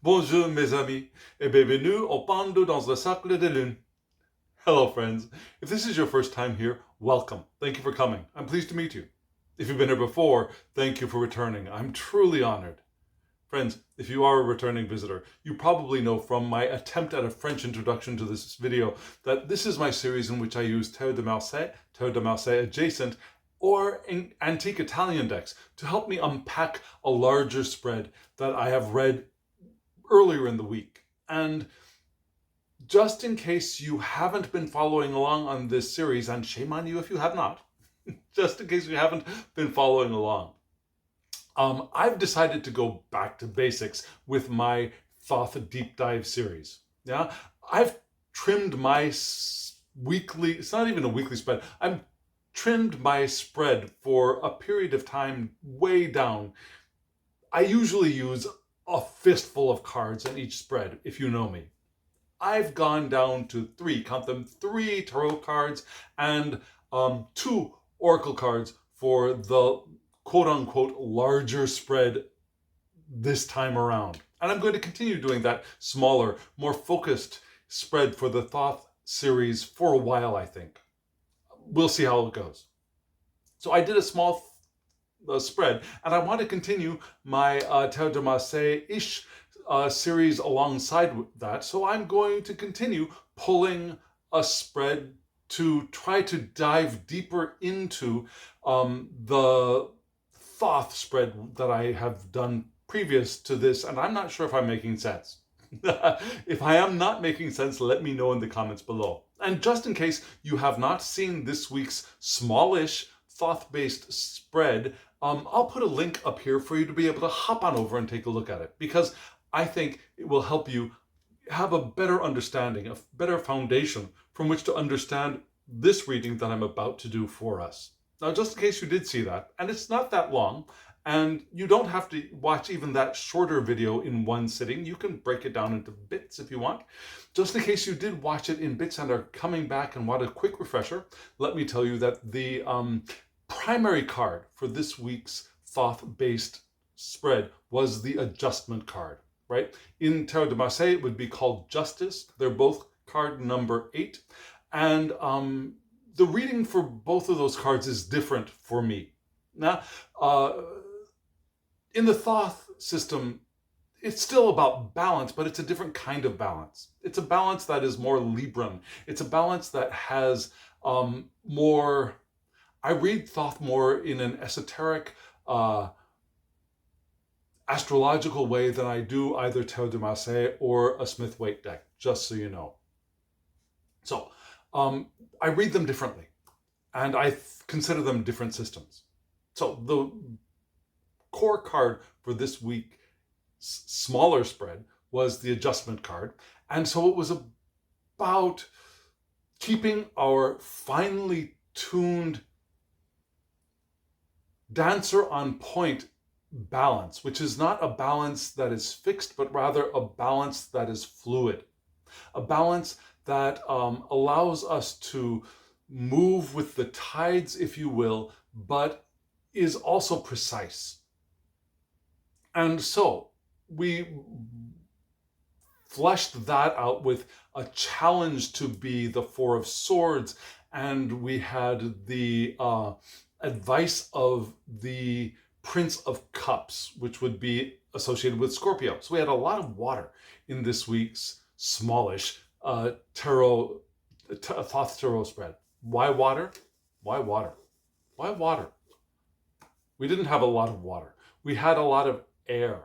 Bonjour mes amis, et bienvenue au Pendu dans le Cercle de Lune. Hello friends. If this is your first time here, welcome. Thank you for coming. I'm pleased to meet you. If you've been here before, thank you for returning. I'm truly honored. Friends, if you are a returning visitor, you probably know from my attempt at a French introduction to this video that this is my series in which I use Terre de Marseille adjacent, or antique Italian decks to help me unpack a larger spread that I have read earlier in the week. And just in case you haven't been following along on this series, and shame on you if you have not, just in case you haven't been following along, I've decided to go back to basics with my Thoth deep dive series. Yeah, I've trimmed my weekly, it's not even a weekly spread, I've trimmed my spread for a period of time way down. I usually use a fistful of cards in each spread, if you know me. I've gone down to count them, three tarot cards and two oracle cards for the quote-unquote larger spread this time around. And I'm going to continue doing that smaller, more focused spread for the Thoth series for a while, I think. We'll see how it goes. So I did a small spread, and I want to continue my Terre de Marseille-ish series alongside that. So I'm going to continue pulling a spread to try to dive deeper into the Thoth spread that I have done previous to this, and I'm not sure if I'm making sense. If I am not making sense, let me know in the comments below. And just in case you have not seen this week's smallish Thoth-based spread, I'll put a link up here for you to be able to hop on over and take a look at it, because I think it will help you have a better understanding, a better foundation from which to understand this reading that I'm about to do for us. Now, just in case you did see that, and it's not that long, and you don't have to watch even that shorter video in one sitting. You can break it down into bits if you want. Just in case you did watch it in bits and are coming back and want a quick refresher, let me tell you that the primary card for this week's Thoth-based spread was the adjustment card, right? In Terre de Marseille, it would be called Justice. They're both card number 8. And the reading for both of those cards is different for me. Now, in the Thoth system, it's still about balance, but it's a different kind of balance. It's a balance that is more Libran. It's a balance that has more, I read Thoth more in an esoteric, astrological way than I do either Terre de Marseille or a Smith-Waite deck, just so you know. So I read them differently, and I consider them different systems. So the core card for this week's smaller spread was the adjustment card. And so it was about keeping our finely tuned dancer on point balance, which is not a balance that is fixed, but rather a balance that is fluid. A balance that allows us to move with the tides, if you will, but is also precise. And so we fleshed that out with a challenge to be the Four of Swords, and we had the advice of the Prince of Cups, which would be associated with Scorpio. So we had a lot of water in this week's smallish Thoth tarot spread. Why water? Why water? Why water? We didn't have a lot of water. We had a lot of air.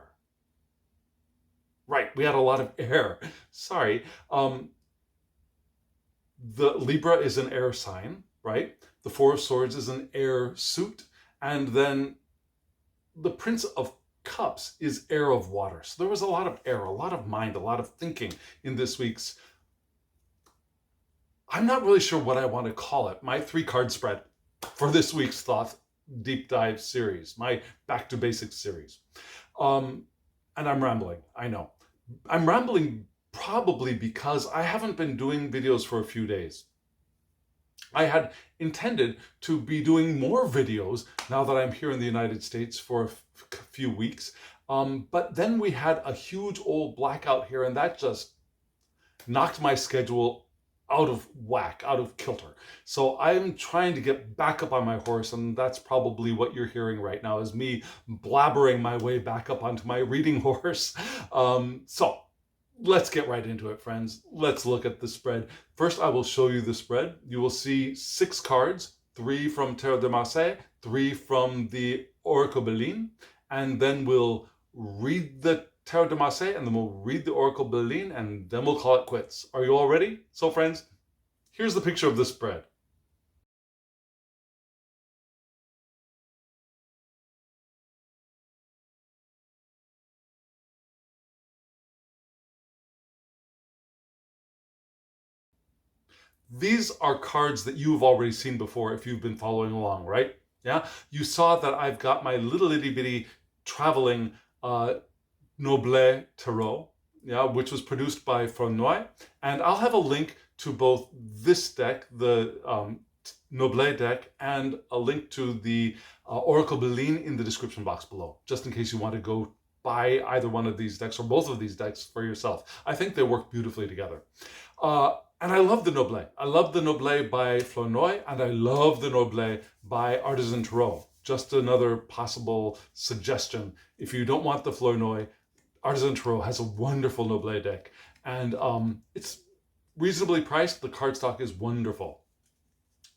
Right, we had a lot of air. Sorry. The Libra is an air sign, right? The Four of Swords is an air suit. And then the Prince of Cups is air of water. So there was a lot of air, a lot of mind, a lot of thinking in this week's, I'm not really sure what I want to call it, my 3-card spread for this week's Thoth Deep Dive series, my Back to Basics series. And I'm rambling, I know. I'm rambling probably because I haven't been doing videos for a few days. I had intended to be doing more videos now that I'm here in the United States for a few weeks. But then we had a huge old blackout here, and that just knocked my schedule out of whack, out of kilter. So I'm trying to get back up on my horse, and that's probably what you're hearing right now is me blabbering my way back up onto my reading horse. So let's get right into it, friends. Let's look at the spread. First, I will show you the spread. You will see 6 cards, 3 from Terre de Marseille, 3 from the Cercle de Lune, and then we'll read the Terre de Marseille, and then we'll read the Cercle de Lune, and then we'll call it quits. Are you all ready? So friends, here's the picture of the spread. These are cards that you've already seen before if you've been following along, right? Yeah, you saw that I've got my little itty bitty traveling Noble Tarot, yeah, which was produced by Frieda, and I'll have a link to both this deck, the Noble deck, and a link to the Cercle de Lune in the description box below, just in case you want to go buy either one of these decks or both of these decks for yourself. I think they work beautifully together. And I love the Noble. I love the Noble by Frieda, and I love the Noble by Artisan Tarot. Just another possible suggestion. If you don't want the Frieda, Artisan Tarot has a wonderful Noble deck, and it's reasonably priced. The cardstock is wonderful.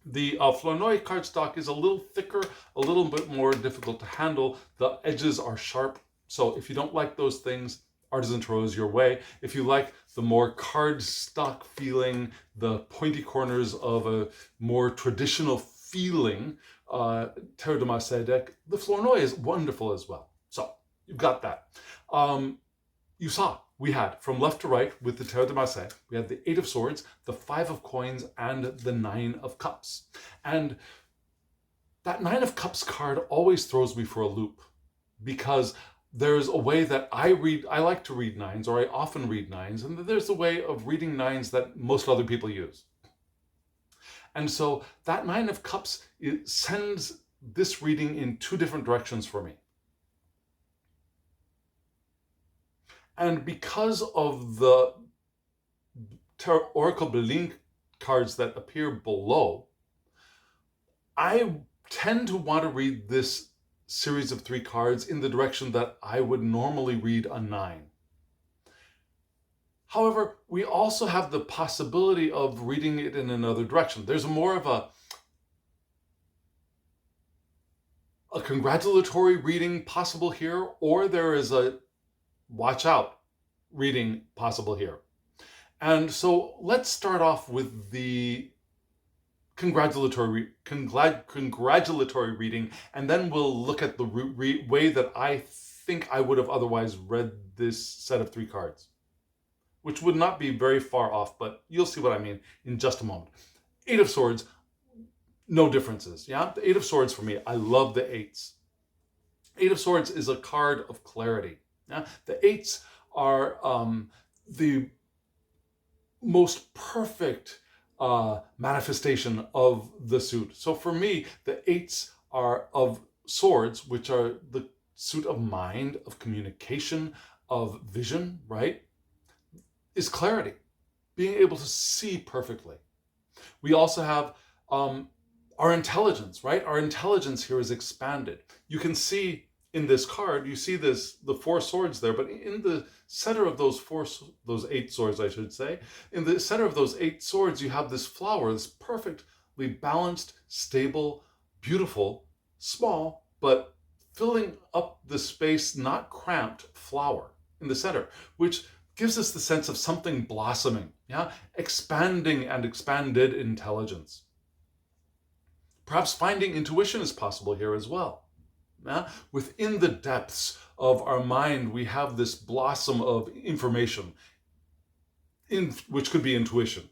The Frieda cardstock is a little thicker, a little bit more difficult to handle. The edges are sharp, so if you don't like those things, Artisan Tarot is your way. If you like the more cardstock feeling, the pointy corners of a more traditional feeling Terre de Marseille deck, the Frieda is wonderful as well. So you've got that. You saw we had from left to right with the Terre de Marseille, we had the 8 of Swords, the 5 of Coins, and the 9 of Cups. And that 9 of Cups card always throws me for a loop, because there's a way that I like to read 9s, or I often read 9s, and there's a way of reading 9s that most other people use. And so that 9 of Cups, it sends this reading in 2 different directions for me. And because of the Cercle de Lune cards that appear below, I tend to want to read this series of 3 cards in the direction that I would normally read a 9. However, we also have the possibility of reading it in another direction. There's more of a congratulatory reading possible here, or there is a watch out reading possible here. And so let's start off with the congratulatory reading, and then we'll look at the way that I think I would have otherwise read this set of 3 cards, which would not be very far off, but you'll see what I mean in just a moment. 8 of Swords, no differences. Yeah, the 8 of Swords for me, I love the 8s. 8 of Swords is a card of clarity. Yeah? The 8s are the most perfect manifestation of the suit. So for me, the 8s are of Swords, which are the suit of mind, of communication, of vision, right? Is clarity, being able to see perfectly. We also have our intelligence, right? Our intelligence here is expanded. You can see in this card, you see the 4 swords there, but in the center of those 8 swords, I should say, in the center of those 8 swords, you have this flower, this perfectly balanced, stable, beautiful, small, but filling up the space, not cramped flower in the center, which gives us the sense of something blossoming, yeah, expanding and expanded intelligence. Perhaps finding intuition is possible here as well. Yeah? Within the depths of our mind, we have this blossom of information, which could be intuition.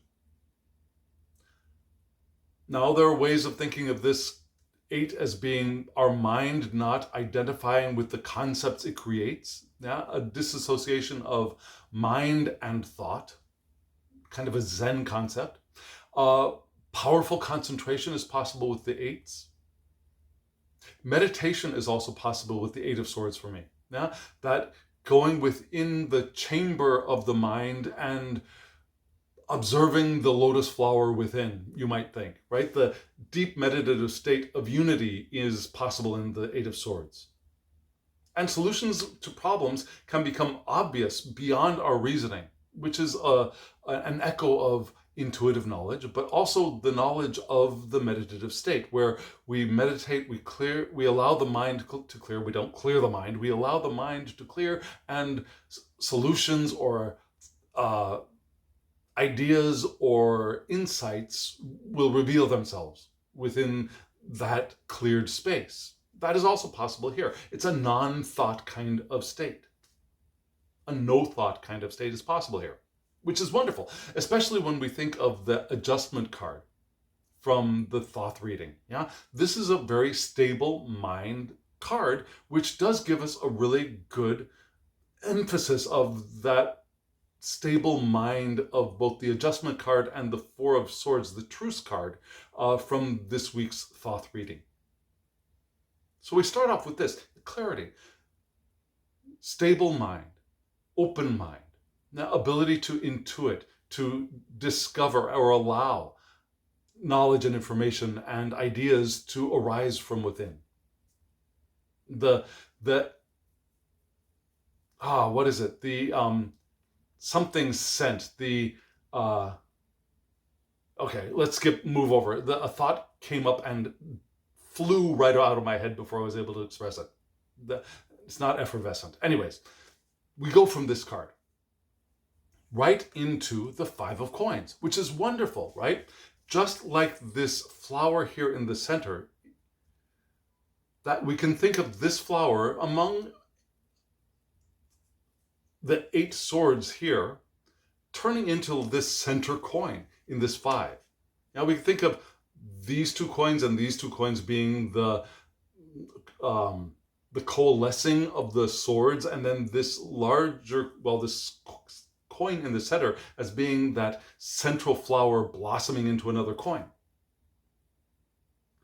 Now, there are ways of thinking of this 8 as being our mind not identifying with the concepts it creates. Yeah? A disassociation of mind and thought, kind of a Zen concept. Powerful concentration is possible with the 8s. Meditation is also possible with the 8 of Swords for me. Yeah, that going within the chamber of the mind and observing the lotus flower within, you might think, right? The deep meditative state of unity is possible in the Eight of Swords. And solutions to problems can become obvious beyond our reasoning, which is an echo of intuitive knowledge, but also the knowledge of the meditative state, where we meditate, we allow the mind to clear. We don't clear the mind, we allow the mind to clear, and solutions or ideas or insights will reveal themselves within that cleared space. That is also possible here. It's a non-thought kind of state. A no-thought kind of state is possible here, which is wonderful, especially when we think of the adjustment card from the Thoth reading. Yeah, this is a very stable mind card, which does give us a really good emphasis of that stable mind of both the adjustment card and the Four of Swords, the truce card, from this week's Thoth reading. So we start off with this, clarity, stable mind, open mind, now ability to intuit, to discover or allow knowledge and information and ideas to arise from within. What is it? The something sent, okay, let's move over. A thought came up and flew right out of my head before I was able to express it. It's not effervescent. Anyways, we go from this card right into the Five of Coins, which is wonderful, right? Just like this flower here in the center, that we can think of this flower among the 8 swords here, turning into this center coin in this 5. Now we can think of these 2 coins and these 2 coins being the coalescing of the swords, and then this this coin in the center as being that central flower blossoming into another coin.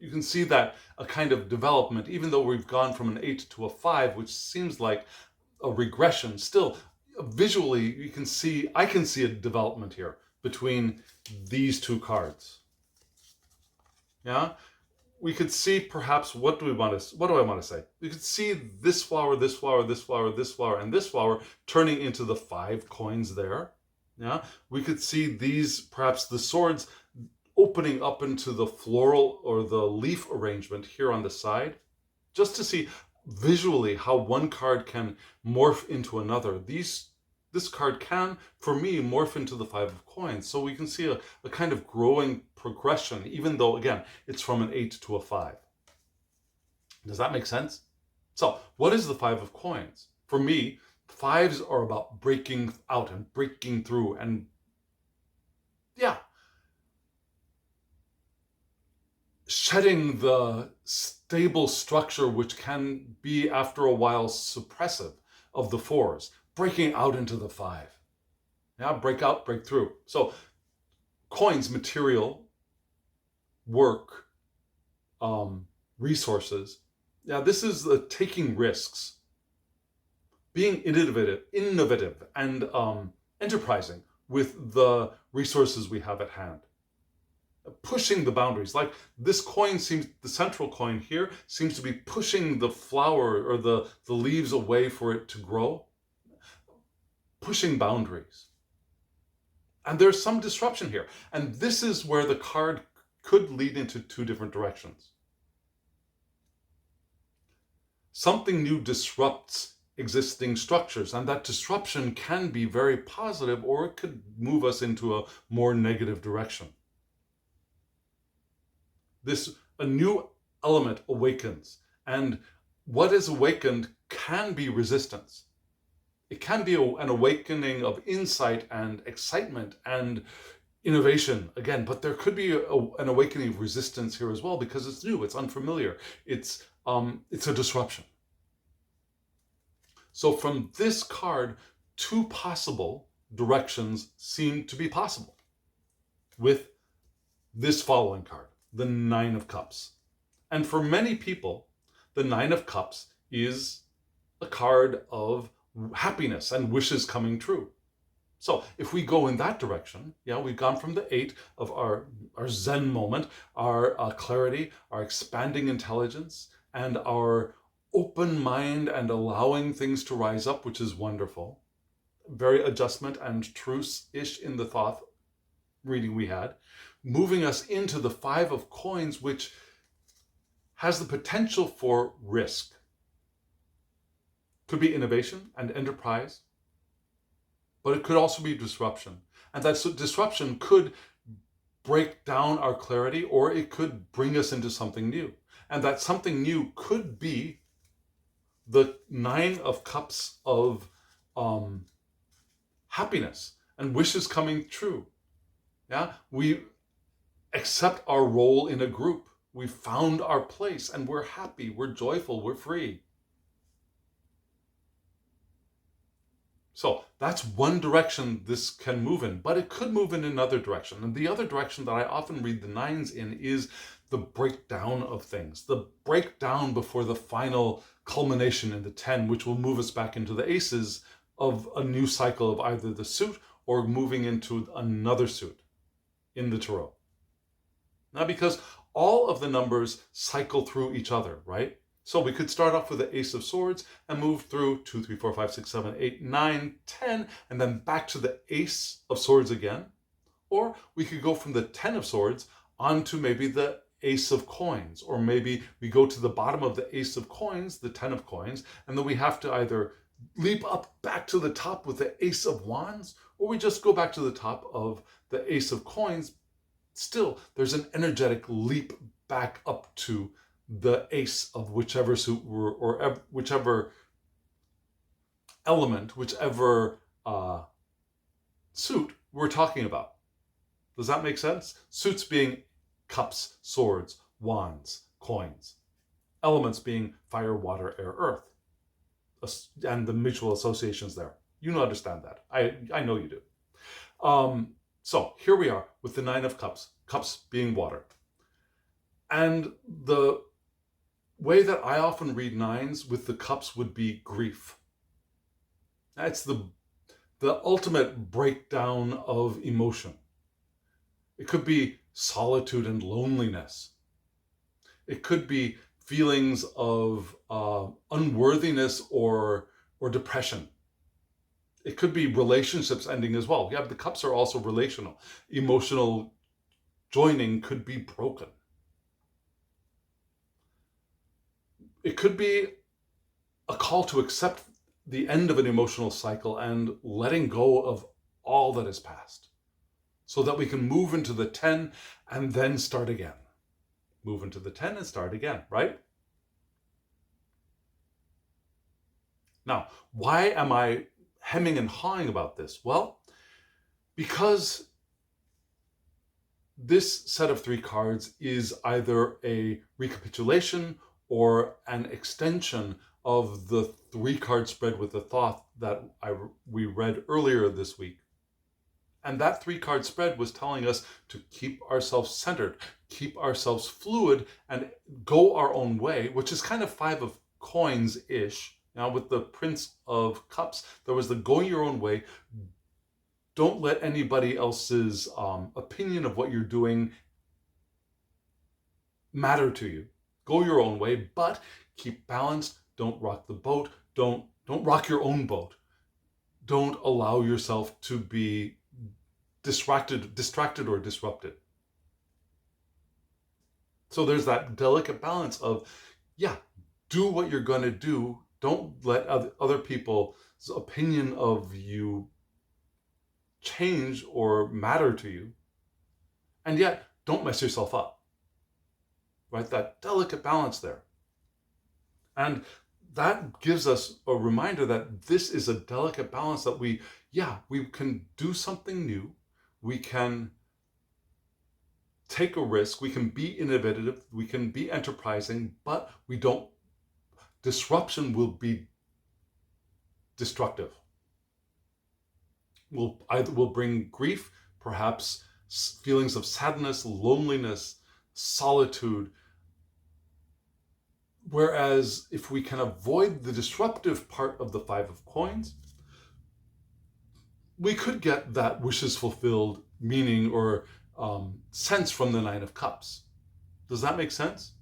You can see that a kind of development, even though we've gone from an 8 to a 5, which seems like a regression, still visually I can see a development here between these 2 cards. Yeah, we could see perhaps what do I want to say? We could see this flower, this flower, this flower, this flower, and this flower turning into the 5 coins there. Yeah, we could see these, perhaps the swords, opening up into the floral or the leaf arrangement here on the side, just to see visually how one card can morph into another. This card can, for me, morph into the 5 of Coins. So we can see a kind of growing progression, even though, again, it's from an 8 to a 5. Does that make sense? So what is the 5 of Coins? For me, 5s are about breaking out and breaking through, and shedding the stable structure which can be, after a while, suppressive of the 4s, breaking out into the 5. Yeah, break out, break through. So coins, material, work, resources. Yeah, this is the taking risks, being innovative and enterprising with the resources we have at hand. Pushing the boundaries. Like this coin the central coin here seems to be pushing the flower or the leaves away for it to grow. Pushing boundaries. And there's some disruption here. And this is where the card could lead into 2 different directions. Something new disrupts existing structures, and that disruption can be very positive, or it could move us into a more negative direction. A new element awakens, and what is awakened can be resistance. It can be an awakening of insight and excitement and innovation again, but there could be an awakening of resistance here as well, because it's new, it's unfamiliar, it's a disruption. So from this card, 2 possible directions seem to be possible with this following card, the 9 of Cups. And for many people, the 9 of Cups is a card of happiness and wishes coming true. So if we go in that direction, we've gone from the 8 of our Zen moment, our clarity, our expanding intelligence, and our open mind and allowing things to rise up, which is wonderful. Very adjustment and truce-ish in the Thoth reading we had, moving us into the 5 of coins, which has the potential for risk. Could be innovation and enterprise, but it could also be disruption. And that disruption could break down our clarity, or it could bring us into something new. And that something new could be the 9 of Cups of happiness and wishes coming true. We accept our role in a group. We found our place and we're happy, we're joyful, we're free. So that's one direction this can move in, but it could move in another direction. And the other direction that I often read the 9s in is the breakdown of things, the breakdown before the final culmination in the 10, which will move us back into the aces of a new cycle of either the suit or moving into another suit in the tarot. Now, because all of the numbers cycle through each other, right? So we could start off with the Ace of Swords and move through 2, 3, 4, 5, 6, 7, 8, 9, 10, and then back to the Ace of Swords again. Or we could go from the 10 of Swords onto maybe the Ace of Coins, or maybe we go to the bottom of the Ace of Coins, the 10 of Coins, and then we have to either leap up back to the top with the Ace of Wands, or we just go back to the top of the Ace of Coins. Still, there's an energetic leap back up to the ace of whichever suit or whichever element, whichever suit we're talking about. Does that make sense? Suits being cups, swords, wands, coins. Elements being fire, water, air, earth. And the mutual associations there. You understand that. I know you do. So here we are with the 9 of Cups, cups being water. And the way that I often read 9s with the cups would be grief. That's the ultimate breakdown of emotion. It could be solitude and loneliness. It could be feelings of unworthiness or depression. It could be relationships ending as well. The cups are also relational. Emotional joining could be broken. It could be a call to accept the end of an emotional cycle and letting go of all that is past so that we can move into the 10 and then start again. Move into the 10 and start again, right? Now, why am I hemming and hawing about this? Well, because this set of 3 cards is either a recapitulation or an extension of the 3-card spread with the Thoth that we read earlier this week. And that 3-card spread was telling us to keep ourselves centered, keep ourselves fluid, and go our own way, which is kind of 5 of Coins-ish. Now with the Prince of Cups, there was the go your own way. Don't let anybody else's opinion of what you're doing matter to you. Go your own way, but keep balanced. Don't rock the boat. Don't rock your own boat. Don't allow yourself to be distracted or disrupted. So there's that delicate balance of, do what you're going to do. Don't let other people's opinion of you change or matter to you. And yet, don't mess yourself up. Right? That delicate balance there. And that gives us a reminder that this is a delicate balance that we can do something new. We can take a risk. We can be innovative. We can be enterprising, but disruption will be destructive. Will bring grief, perhaps feelings of sadness, loneliness, solitude, Whereas if we can avoid the disruptive part of the Five of Coins, we could get that wishes fulfilled meaning or sense from the Nine of Cups. Does that make sense?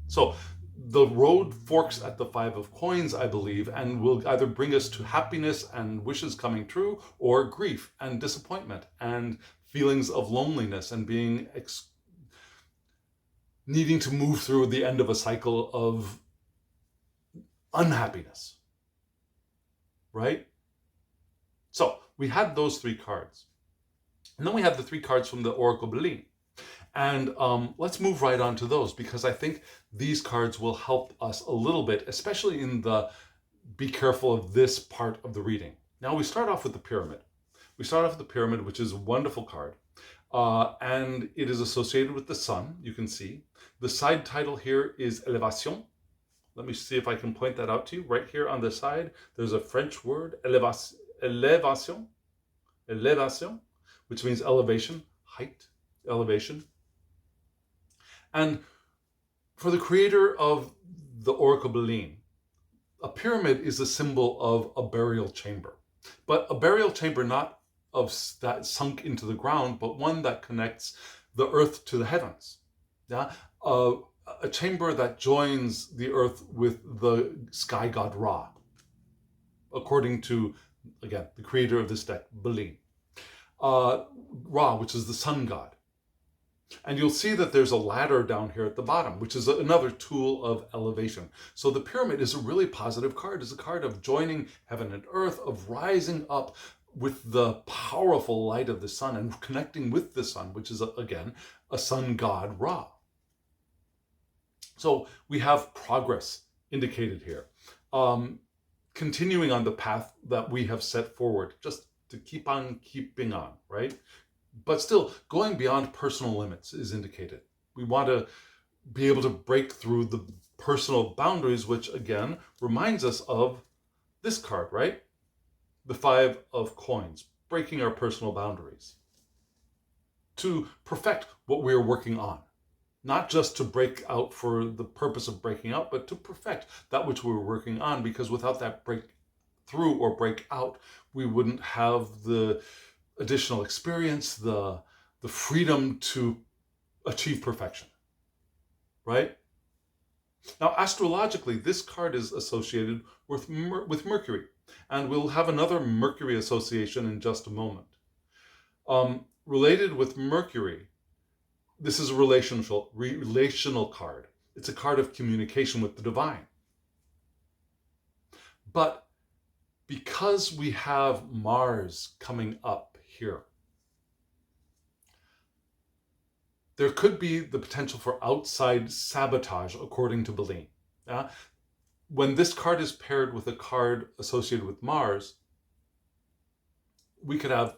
So the road forks at the Five of Coins, I believe, and will either bring us to happiness and wishes coming true, or grief and disappointment and feelings of loneliness and being needing to move through the end of a cycle of unhappiness, right? So we had those three cards. And then we have the three cards from the Oracle de Lune. And let's move right on to those, because I think these cards will help us a little bit, especially in the be careful of this part of the reading. Now we start off with the Pyramid. We start off with the Pyramid, which is a wonderful card. And it is associated with the sun, you can see. The side title here is Elevation. Let me see if I can point that out to you. Right here on the side, there's a French word, Elevation, which means elevation, height, elevation. And for the creator of the Oracle de Lune, a pyramid is a symbol of a burial chamber. But a burial chamber not of that sunk into the ground, but one that connects the earth to the heavens. Yeah, a chamber that joins the earth with the sky god Ra, according to, again, the creator of this deck, Belin. Ra, which is the sun god. And you'll see that there's a ladder down here at the bottom, which is another tool of elevation. So the pyramid is a really positive card. It's a card of joining heaven and earth, of rising up with the powerful light of the sun and connecting with the sun, which is, again, a sun god Ra. So we have progress indicated here. Continuing on the path that we have set forward, just to keep on keeping on, right? But still, going beyond personal limits is indicated. We want to be able to break through the personal boundaries, which again reminds us of this card, right? The Five of Coins, breaking our personal boundaries. To perfect what we're working on. Not just to break out for the purpose of breaking out, but to perfect that which we were working on, because without that breakthrough or breakout, we wouldn't have the additional experience, the freedom to achieve perfection, right? Now, astrologically, this card is associated with Mercury, and we'll have another Mercury association in just a moment. Related with Mercury, this is a relational card. It's a card of communication with the divine. But because we have Mars coming up here, there could be the potential for outside sabotage, according to Belin. When this card is paired with a card associated with Mars, we could have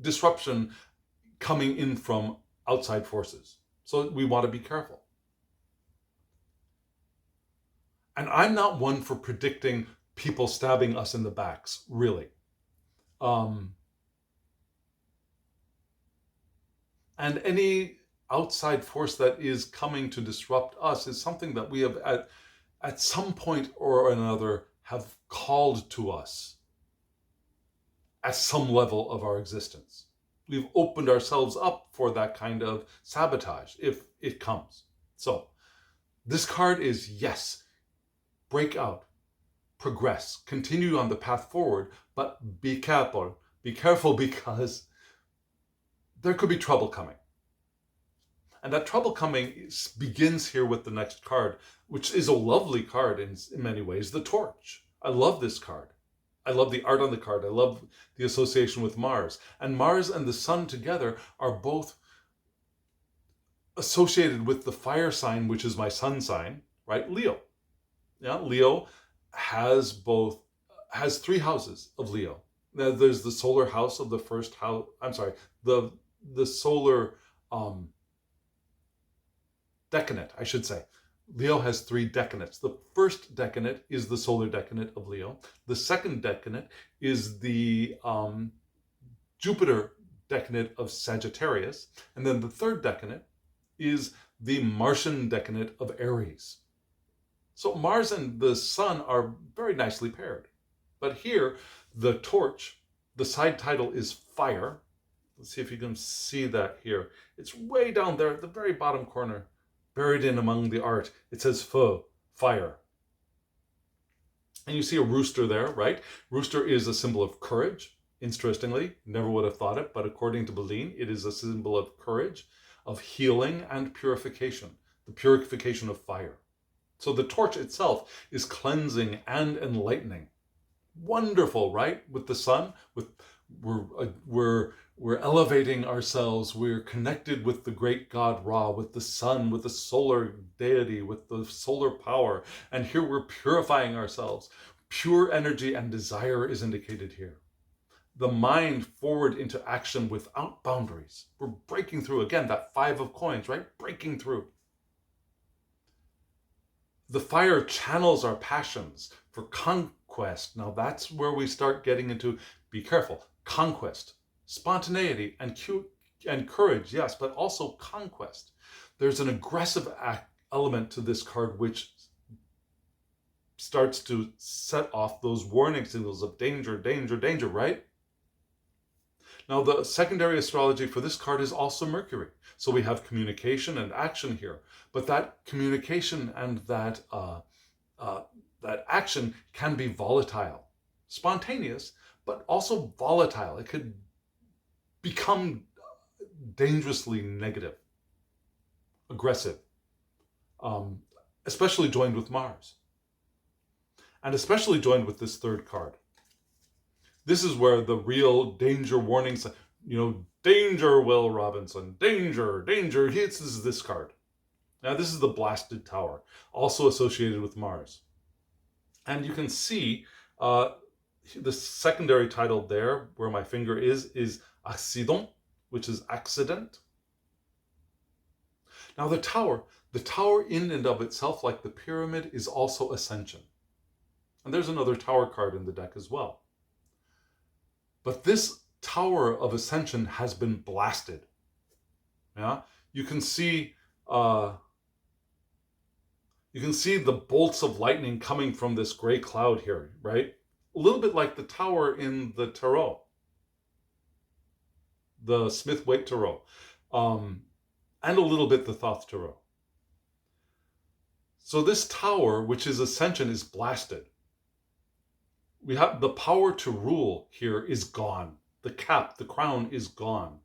disruption coming in from outside forces. So we want to be careful. And I'm not one for predicting people stabbing us in the backs, really. And any outside force that is coming to disrupt us is something that we have at some point or another have called to us at some level of our existence. We've opened ourselves up for that kind of sabotage if it comes. So this card is, yes, break out, progress, continue on the path forward, but be careful. Be careful, because there could be trouble coming. And that trouble coming begins here with the next card, which is a lovely card in many ways, the Torch. I love this card. I love the art on the card. I love the association with Mars. And Mars and the sun together are both associated with the fire sign, which is my sun sign, right? Leo. Yeah, Leo has three houses of Leo. Now, there's the solar house of the first house. I'm sorry, the solar decanate, I should say. Leo has three decanates. The first decanate is the solar decanate of Leo. The second decanate is the Jupiter decanate of Sagittarius. And then the third decanate is the Martian decanate of Aries. So Mars and the sun are very nicely paired. But here, the torch, the side title is fire. Let's see if you can see that here. It's way down there at the very bottom corner, buried in among the art. It says feu, fire. And you see a rooster there, right? Rooster is a symbol of courage. Interestingly, never would have thought it, but according to Belin, it is a symbol of courage, of healing and purification, the purification of fire. So the torch itself is cleansing and enlightening. Wonderful, right? With the sun, we're elevating ourselves. We're connected with the great god Ra, with the sun, with the solar deity, with the solar power. And here we're purifying ourselves. Pure energy and desire is indicated here. The mind forward into action without boundaries. We're breaking through, again, that 5 of coins, right? Breaking through. The fire channels our passions for conquest. Now that's where we start getting into, be careful, conquest, spontaneity and courage, yes, but also conquest. There's an aggressive element to this card which starts to set off those warning signals of danger, danger, danger, right? Now, the secondary astrology for this card is also Mercury. So we have communication and action here. But that communication and that action can be volatile, spontaneous, but also volatile. It could become dangerously negative, aggressive, especially joined with Mars. And especially joined with this third card. This is where the real danger warnings, danger, Will Robinson, danger, danger. This is this card. Now, this is the Blasted Tower, also associated with Mars. And you can see the secondary title there, where my finger is Accident, which is accident. Now, the tower in and of itself, like the pyramid, is also ascension. And there's another tower card in the deck as well. But this tower of ascension has been blasted. Yeah, you can see the bolts of lightning coming from this gray cloud here, right? A little bit like the tower in the tarot, the Smith-Waite tarot, and a little bit the Thoth tarot. So this tower, which is ascension, is blasted. We have the power to rule here is gone. The cap, the crown is gone.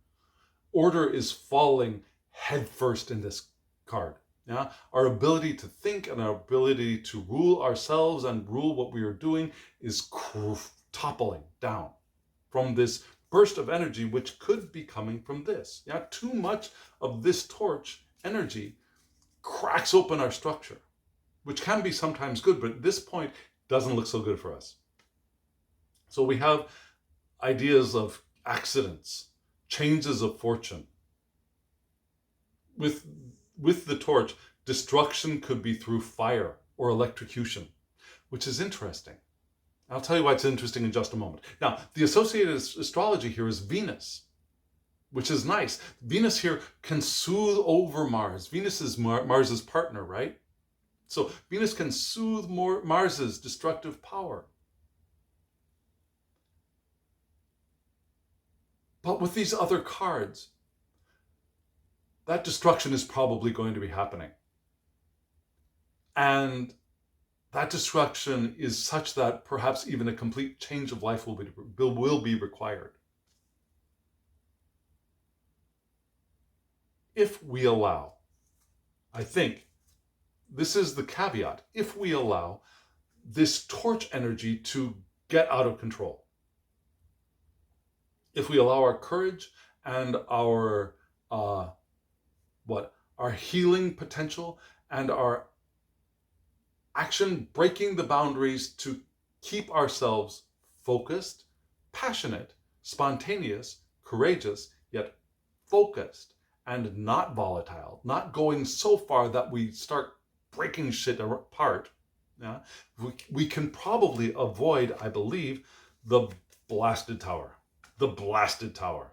Order is falling headfirst in this card. Yeah? Our ability to think and our ability to rule ourselves and rule what we are doing is toppling down from this burst of energy, which could be coming from this. Yeah? Too much of this torch energy cracks open our structure, which can be sometimes good, but at this point doesn't look so good for us. So we have ideas of accidents, changes of fortune. With the torch, destruction could be through fire or electrocution, which is interesting. I'll tell you why it's interesting in just a moment. Now, the associated astrology here is Venus, which is nice. Venus here can soothe over Mars. Venus is Mars's partner, right? So Venus can soothe Mars's destructive power. But with these other cards, that destruction is probably going to be happening. And that destruction is such that perhaps even a complete change of life will be required. If we allow, I think, this is the caveat, if we allow this torch energy to get out of control. If we allow our courage and our healing potential and our action breaking the boundaries to keep ourselves focused, passionate, spontaneous, courageous, yet focused and not volatile, not going so far that we start breaking shit apart, yeah, we can probably avoid, I believe, the Blasted Tower. The Blasted Tower.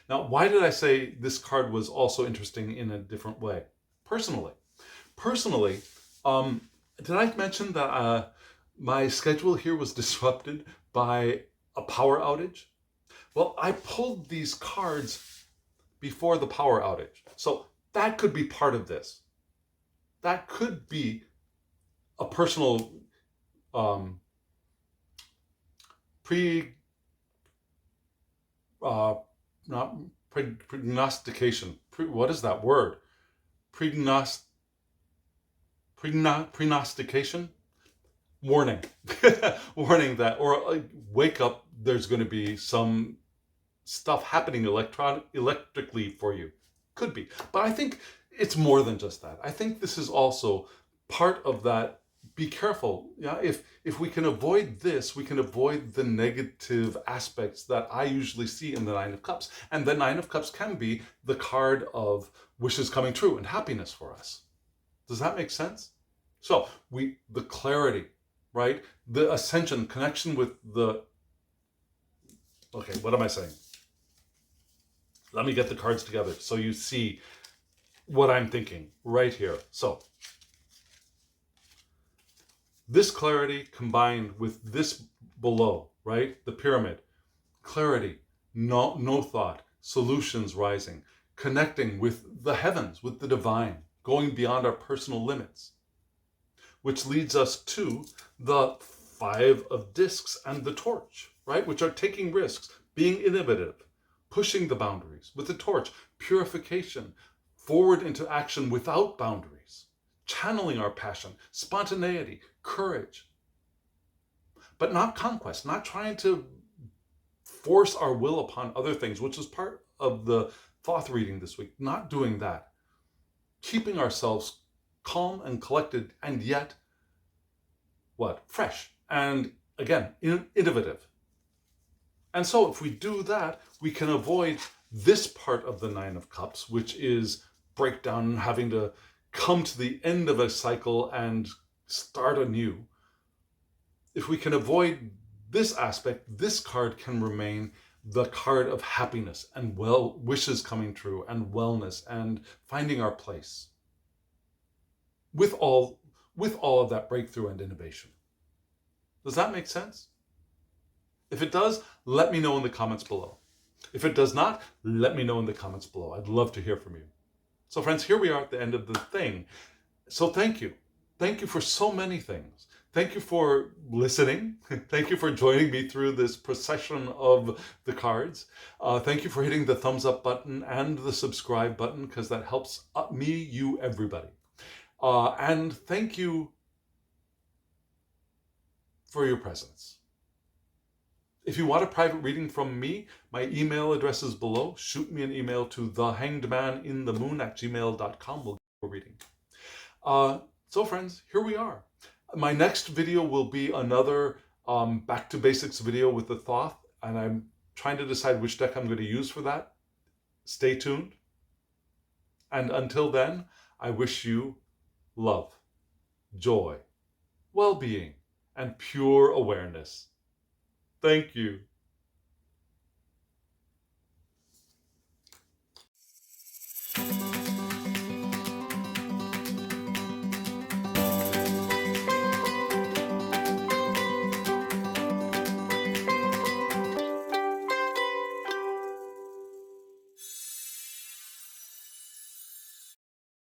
Now, why did I say this card was also interesting in a different way? Personally, Personally, did I mention that my schedule here was disrupted by a power outage? Well, I pulled these cards before the power outage. So that could be part of this. That could be a personal um, uh, not prognostication. What is that word? Prognostication? Warning. Warning that, or wake up, there's going to be some stuff happening electrically for you. Could be. But I think it's more than just that. I think this is also part of that. Be careful. Yeah, if we can avoid this, we can avoid the negative aspects that I usually see in the Nine of Cups. And the Nine of Cups can be the card of wishes coming true and happiness for us. Does that make sense? So the clarity, right? The ascension, connection with okay, what am I saying? Let me get the cards together so you see what I'm thinking right here. So this clarity combined with this below, right? The pyramid, clarity, no thought, solutions rising, connecting with the heavens, with the divine, going beyond our personal limits, which leads us to the Five of Discs and the Torch, right? Which are taking risks, being innovative, pushing the boundaries with the torch, purification, forward into action without boundaries, channeling our passion, spontaneity, courage, but not conquest, not trying to force our will upon other things, which is part of the Thoth reading this week. Not doing that. Keeping ourselves calm and collected, and yet, fresh, and again, innovative. And so if we do that, we can avoid this part of the Nine of Cups, which is breakdown, having to come to the end of a cycle and start anew. If we can avoid this aspect, this card can remain the card of happiness and wishes coming true and wellness and finding our place with all of that breakthrough and innovation. Does that make sense? If it does, let me know in the comments below. If it does not, let me know in the comments below. I'd love to hear from you. So friends, here we are at the end of the thing. So thank you. Thank you for so many things. Thank you for listening. Thank you for joining me through this procession of the cards. Thank you for hitting the thumbs up button and the subscribe button, because that helps me, you, everybody. And thank you for your presence. If you want a private reading from me, my email address is below. Shoot me an email to thehangedmaninthemoon@gmail.com. We'll get a reading. So friends, here we are. My next video will be another back to basics video with the Thoth, and I'm trying to decide which deck I'm going to use for that. Stay tuned. And until then, I wish you love, joy, well-being, and pure awareness. Thank you.